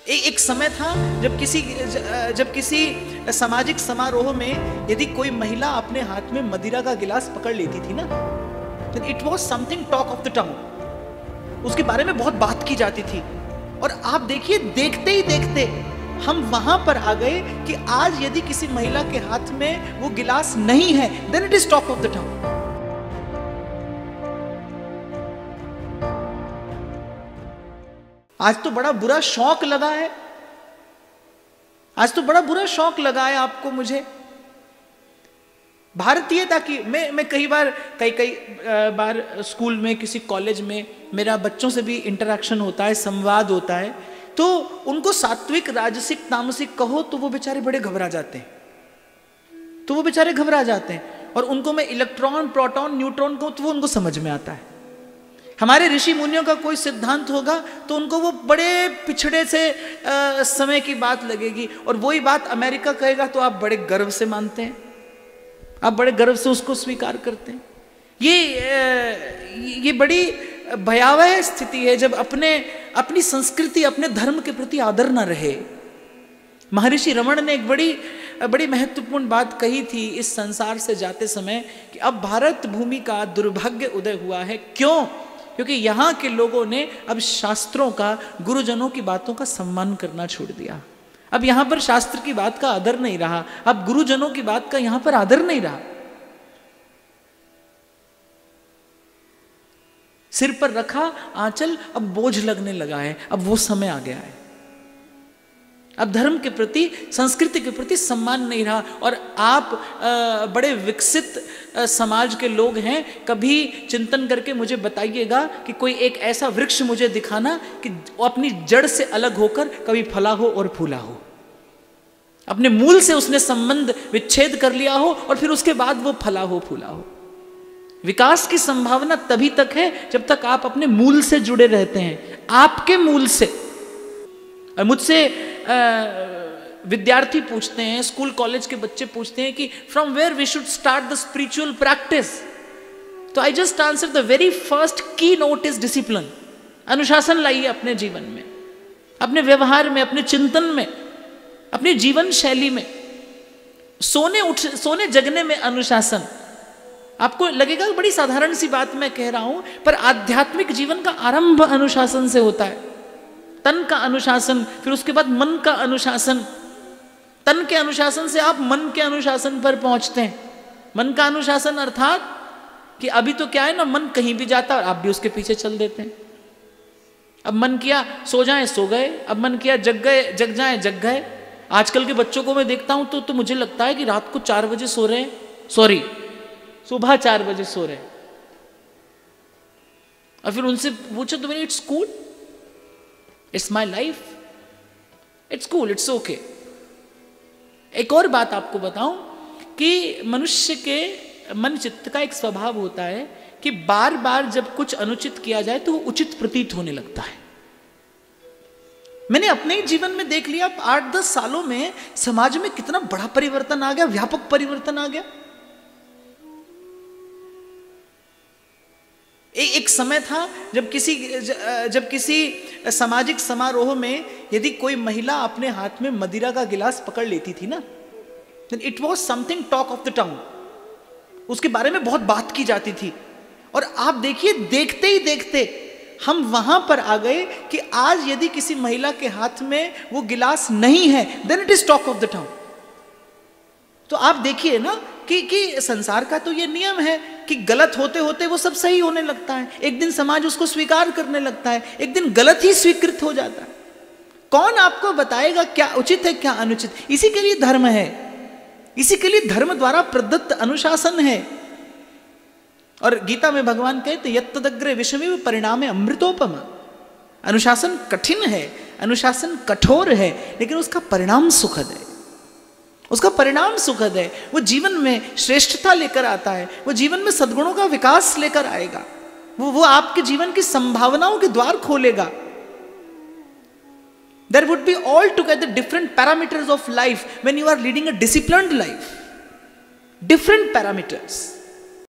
एक समय था जब किसी सामाजिक समारोह में यदि कोई महिला अपने हाथ में मदिरा का गिलास पकड़ लेती थी ना, तो it was something talk of the town. उसके बारे में बहुत बात की जाती थी। और आप देखिए, देखते ही देखते हम वहां पर आ गए कि आज यदि किसी महिला के हाथ में वो गिलास नहीं है, then it is talk of the town. आज तो बड़ा बुरा शौक लगा है, आज तो बड़ा बुरा शौक लगा है आपको मुझे भारतीयता की। मैं कई बार स्कूल में, किसी कॉलेज में मेरा बच्चों से भी इंटरेक्शन होता है, संवाद होता है, तो उनको सात्विक, राजसिक, तामसिक कहो तो वो बेचारे बड़े घबरा जाते हैं, और उनको मैं इलेक्ट्रॉन, प्रोटॉन, न्यूट्रॉन कहूं तो वो उनको समझ में आता है। हमारे ऋषि मुनियों का कोई सिद्धांत होगा तो उनको वो बड़े पिछड़े से समय की बात लगेगी, और वही बात अमेरिका कहेगा तो आप बड़े गर्व से मानते हैं, आप बड़े गर्व से उसको स्वीकार करते हैं। ये बड़ी भयावह स्थिति है जब अपनी संस्कृति, अपने धर्म के प्रति आदर न रहे। महर्षि रमण ने एक बड़ी महत्वपूर्ण बात कही थी इस संसार से जाते समय कि अब भारत भूमि का दुर्भाग्य उदय हुआ है। क्यों? क्योंकि यहाँ के लोगों ने अब शास्त्रों का, गुरुजनों की बातों का सम्मान करना छोड़ दिया। अब यहाँ पर शास्त्र की बात का आदर नहीं रहा, अब गुरुजनों की बात का यहाँ पर आदर नहीं रहा। सिर पर रखा आंचल अब बोझ लगने लगा है, अब वो समय आ गया है। अब धर्म के प्रति, संस्कृति के प्रति सम्मान नहीं रहा। और आप बड़े विकसित समाज के लोग हैं, कभी चिंतन करके मुझे बताइएगा कि कोई एक ऐसा वृक्ष मुझे दिखाना कि अपनी जड़ से अलग होकर कभी फला हो और फूला हो, अपने मूल से उसने संबंध विच्छेद कर लिया हो और फिर उसके बाद वो फला हो, फूला हो। विकास की संभावना तभी तक है जब तक आप अपने मूल से जुड़े रहते हैं, आपके मूल से। और मुझसे विद्यार्थी पूछते हैं, स्कूल कॉलेज के बच्चे पूछते हैं कि from where we should start the spiritual practice, तो I just answer the very first key note is discipline. अनुशासन लाइए अपने जीवन में, अपने व्यवहार में, अपने चिंतन में, अपनी जीवन शैली में। सोने जगने में अनुशासन। आपको लगेगा बड़ी साधारण सी बात मैं कह रहा हूं, पर आध्यात्मिक जीवन का आरंभ अनुशासन से होता है। तन का अनुशासन, फिर उसके बाद मन का अनुशासन। तन के अनुशासन से आप मन के अनुशासन पर पहुंचते हैं। मन का अनुशासन अर्थात कि अभी तो क्या है ना, मन कहीं भी जाता है और आप भी उसके पीछे चल देते हैं। अब मन किया सो जाएं, सो गए। अब मन किया जग जाएं, जग गए। आजकल के बच्चों को मैं देखता हूं तो मुझे लगता है कि रात को 4 बजे सो रहे हैं, सॉरी सुबह 4 बजे सो रहे हैं। और फिर उनसे पूछो तो मेरी it's cool, it's my life, it's cool, it's okay. एक और बात आपको बताऊं कि मनुष्य के मन चित्त का एक स्वभाव होता है कि बार बार जब कुछ अनुचित किया जाए तो वो उचित प्रतीत होने लगता है। मैंने अपने ही जीवन में देख लिया, 8-10 सालों में समाज में कितना बड़ा परिवर्तन आ गया, व्यापक परिवर्तन आ गया। एक समय था जब किसी सामाजिक समारोह में यदि कोई महिला अपने हाथ में मदिरा का गिलास पकड़ लेती थी ना, then it was something talk of the town। उसके बारे में बहुत बात की जाती थी। और आप देखिए, देखते ही देखते हम वहां पर आ गए कि आज यदि किसी महिला के हाथ में वो गिलास नहीं है, then it is talk of the town। तो आप देखिए ना कि संसार का तो ये नियम है कि गलत होते होते वो सब सही होने लगता है। एक दिन समाज उसको स्वीकार करने लगता है, एक दिन गलत ही स्वीकृत हो जाता है। कौन आपको बताएगा क्या उचित है, क्या अनुचित? इसी के लिए धर्म है, इसी के लिए धर्म द्वारा प्रदत्त अनुशासन है। और गीता में भगवान कहते यत्तदग्रे विषमेव परिणामे अमृतोपमा। अनुशासन कठिन है, अनुशासन कठोर है, लेकिन उसका परिणाम सुखद है, उसका परिणाम सुखद है। वो जीवन में श्रेष्ठता लेकर आता है, वो जीवन में सद्गुणों का विकास लेकर आएगा, वो आपके जीवन की संभावनाओं के द्वार खोलेगा। There would be altogether different parameters of life when you are leading a disciplined life. Different parameters.